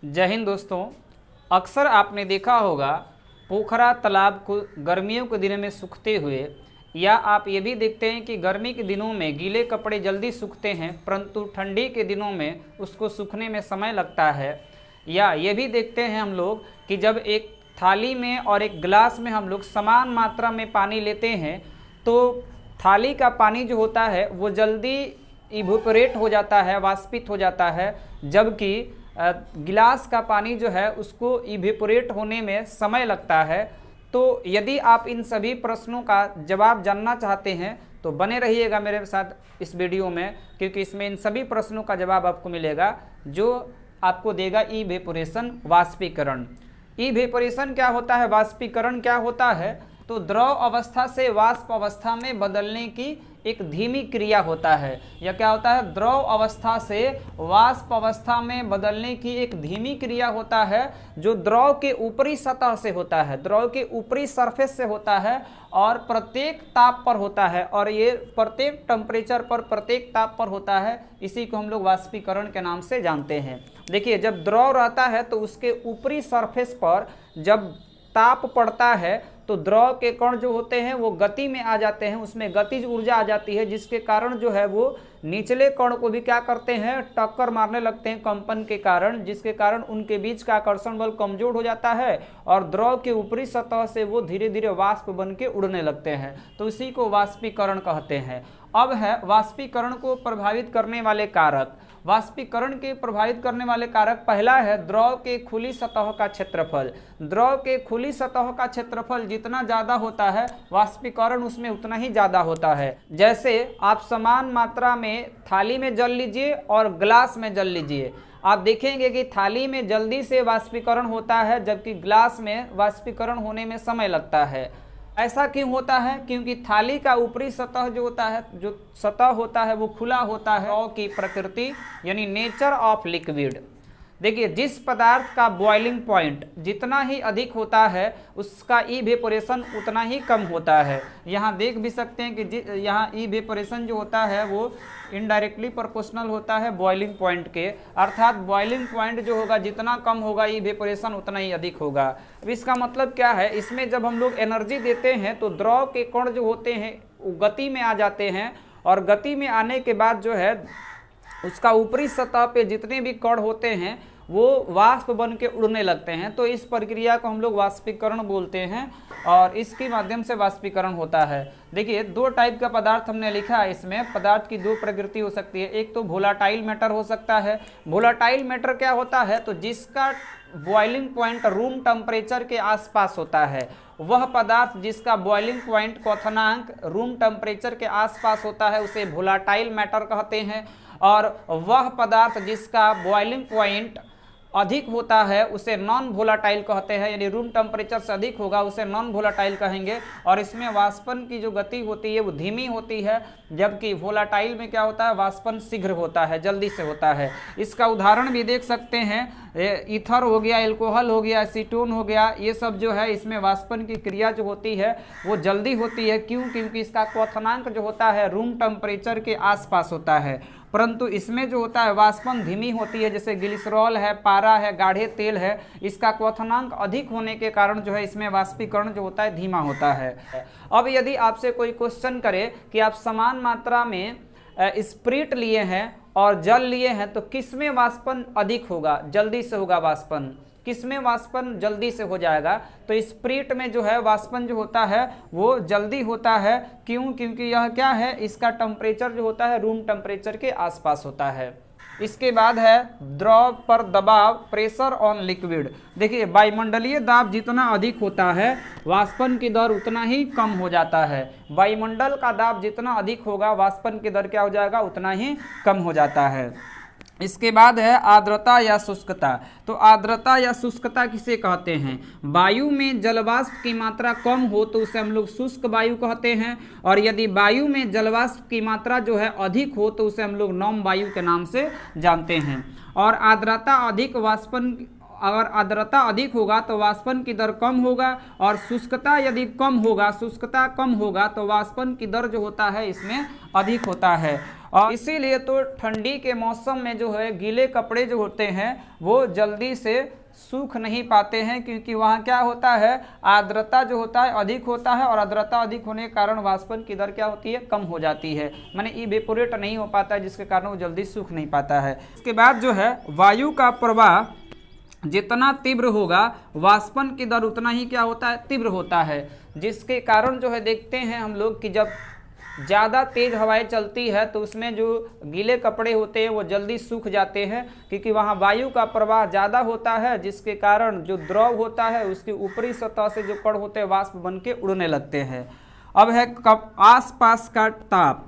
जय हिंद दोस्तों। अक्सर आपने देखा होगा पोखरा तालाब को गर्मियों के दिनों में सूखते हुए, या आप ये भी देखते हैं कि गर्मी के दिनों में गीले कपड़े जल्दी सूखते हैं परंतु ठंडी के दिनों में उसको सूखने में समय लगता है। या ये भी देखते हैं हम लोग कि जब एक थाली में और एक गिलास में हम लोग समान मात्रा में पानी लेते हैं तो थाली का पानी जो होता है वो जल्दी इवोपरेट हो जाता है, वाष्पित हो जाता है, जबकि गिलास का पानी जो है उसको इवेपोरेट होने में समय लगता है। तो यदि आप इन सभी प्रश्नों का जवाब जानना चाहते हैं तो बने रहिएगा मेरे साथ इस वीडियो में, क्योंकि इसमें इन सभी प्रश्नों का जवाब आपको मिलेगा जो आपको देगा इवेपोरेशन, वाष्पीकरण। इवेपोरेशन क्या होता है, वाष्पीकरण क्या होता है? तो द्रव अवस्था से वाष्प अवस्था में बदलने की एक धीमी क्रिया होता है। यह क्या होता है? द्रव अवस्था से वाष्प अवस्था में बदलने की एक धीमी क्रिया होता है जो द्रव के ऊपरी सतह से होता है, द्रव के ऊपरी सरफेस से होता है और प्रत्येक ताप पर होता है, और ये प्रत्येक टेम्परेचर पर, प्रत्येक ताप पर होता है। इसी को हम लोग वाष्पीकरण के नाम से जानते हैं। देखिए, जब द्रव रहता है तो उसके ऊपरी सरफेस पर जब ताप पड़ता है तो द्रव के कण जो होते हैं वो गति में आ जाते हैं, उसमें गतिज ऊर्जा आ जाती है, जिसके कारण जो है वो निचले कण को भी क्या करते हैं, टक्कर मारने लगते हैं कंपन के कारण, जिसके कारण उनके बीच का आकर्षण बल कमजोर हो जाता है और द्रव के ऊपरी सतह से वो धीरे धीरे वाष्प बन के उड़ने लगते हैं। तो इसी को वाष्पीकरण कहते हैं। अब है वाष्पीकरण को प्रभावित करने वाले कारक। वाष्पीकरण के प्रभावित करने वाले कारक, पहला है द्रव के खुली सतह का क्षेत्रफल। द्रव के खुली सतह का क्षेत्रफल जितना ज़्यादा होता है वाष्पीकरण उसमें उतना ही ज़्यादा होता है। जैसे आप समान मात्रा में थाली में जल लीजिए और ग्लास में जल लीजिए, आप देखेंगे कि थाली में जल्दी से वाष्पीकरण होता है जबकि ग्लास में वाष्पीकरण होने में समय लगता है। ऐसा क्यों होता है? क्योंकि थाली का ऊपरी सतह जो होता है, जो सतह होता है वो खुला होता है। द्रव की प्रकृति यानी नेचर ऑफ लिक्विड। देखिए, जिस पदार्थ का बॉइलिंग पॉइंट जितना ही अधिक होता है उसका इवेपोरेशन उतना ही कम होता है। यहाँ देख भी सकते हैं कि यहाँ इवेपोरेशन जो होता है वो इनडायरेक्टली प्रोपोर्शनल होता है बॉइलिंग पॉइंट के, अर्थात बॉइलिंग पॉइंट जो होगा जितना कम होगा इवेपोरेशन उतना ही अधिक होगा। अब इसका मतलब क्या है? इसमें जब हम लोग एनर्जी देते हैं तो द्रव के कण जो होते हैं वो गति में आ जाते हैं, और गति में आने के बाद जो है उसका ऊपरी सतह पे जितने भी कण होते हैं वो वाष्प बन के उड़ने लगते हैं। तो इस प्रक्रिया को हम लोग वाष्पीकरण बोलते हैं और इसके माध्यम से वाष्पीकरण होता है। देखिए, दो टाइप का पदार्थ हमने लिखा है इसमें। पदार्थ की दो प्रकृति हो सकती है, एक तो वोलाटाइल मैटर हो सकता है। वोलाटाइल मैटर क्या होता है? तो जिसका बॉइलिंग पॉइंट रूम टेम्परेचर के आसपास होता है, वह पदार्थ जिसका बॉइलिंग पॉइंट क्वथनांक रूम टेम्परेचर के आसपास होता है उसे वोलाटाइल मैटर कहते हैं। और वह पदार्थ जिसका बॉइलिंग पॉइंट अधिक होता है उसे नॉन वोलाटाइल कहते हैं, यानी रूम टेम्परेचर से अधिक होगा उसे नॉन वोलाटाइल कहेंगे। और इसमें वाष्पन की जो गति होती है वो धीमी होती है, जबकि वोलाटाइल में क्या होता है, वाष्पन शीघ्र होता है, जल्दी से होता है। इसका उदाहरण भी देख सकते हैं, ईथर हो गया, एल्कोहल हो गया, एसीटोन हो गया, ये सब जो है इसमें वाष्पन की क्रिया जो होती है वो जल्दी होती है। क्यों? क्योंकि इसका क्वथनांक जो होता है रूम टेम्परेचर के आसपास होता है, परंतु इसमें जो होता है वाष्पन धीमी होती है। जैसे ग्लिसरॉल है, पारा है, गाढ़े तेल है, इसका क्वथनांक अधिक होने के कारण जो है इसमें वाष्पीकरण जो होता है धीमा होता है। अब यदि आपसे कोई क्वेश्चन करे कि आप समान मात्रा में स्प्रिट लिए हैं और जल लिए हैं तो किसमें वाष्पन अधिक होगा, जल्दी से होगा वाष्पन, किसमें वाष्पन जल्दी से हो जाएगा? तो स्प्रिट में जो है वाष्पन जो होता है वो जल्दी होता है। क्यों? क्योंकि यह क्या है, इसका टेम्परेचर जो होता है रूम टेम्परेचर के आसपास होता है। इसके बाद है द्रव पर दबाव, प्रेशर ऑन लिक्विड। देखिए, वायुमंडलीय दाब जितना अधिक होता है वाष्पन की दर उतना ही कम हो जाता है। वायुमंडल का दाब जितना अधिक होगा वाष्पन की दर क्या हो जाएगा, उतना ही कम हो जाता है। इसके बाद है आर्द्रता या शुष्कता। तो आर्द्रता या शुष्कता किसे कहते हैं? वायु में जलवाष्प की मात्रा कम हो तो उसे हम लोग शुष्क वायु कहते हैं, और यदि वायु में जलवाष्प की मात्रा जो है अधिक हो तो उसे हम लोग नम वायु के नाम से जानते हैं। और आर्द्रता अधिक वाष्पन, अगर आर्द्रता अधिक होगा तो वाष्पन की दर कम होगा, और शुष्कता यदि कम होगा, शुष्कता कम होगा तो वाष्पन की दर जो होता है इसमें अधिक होता है। और इसीलिए तो ठंडी के मौसम में जो है गीले कपड़े जो होते हैं वो जल्दी से सूख नहीं पाते हैं, क्योंकि वहाँ क्या होता है, आर्द्रता जो होता है अधिक होता है, और आर्द्रता अधिक होने के कारण वाष्पन की दर क्या होती है, कम हो जाती है, माने इवेपोरेट नहीं हो पाता है, जिसके कारण वो जल्दी सूख नहीं पाता है। इसके बाद जो है वायु का प्रवाह जितना तीव्र होगा वाष्पन की दर उतना ही क्या होता है, तीव्र होता है, जिसके कारण जो है देखते हैं हम लोग कि जब ज़्यादा तेज़ हवाएं चलती है तो उसमें जो गीले कपड़े होते हैं वो जल्दी सूख जाते हैं, क्योंकि वहाँ वायु का प्रवाह ज़्यादा होता है, जिसके कारण जो द्रव होता है उसकी ऊपरी सतह से जो कण होते हैं वाष्प बन के उड़ने लगते हैं। अब है आसपास का ताप,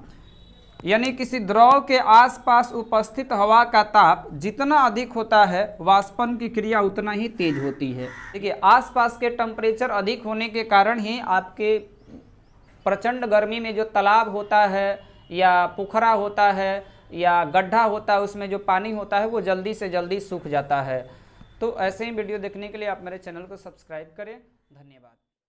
यानी किसी द्रव के आसपास उपस्थित हवा का ताप जितना अधिक होता है वाष्पन की क्रिया उतना ही तेज होती है। देखिए आसपास के टेम्परेचर अधिक होने के कारण ही आपके प्रचंड गर्मी में जो तालाब होता है या पोखरा होता है या गड्ढा होता है उसमें जो पानी होता है वो जल्दी से जल्दी सूख जाता है। तो ऐसे ही वीडियो देखने के लिए आप मेरे चैनल को सब्सक्राइब करें। धन्यवाद।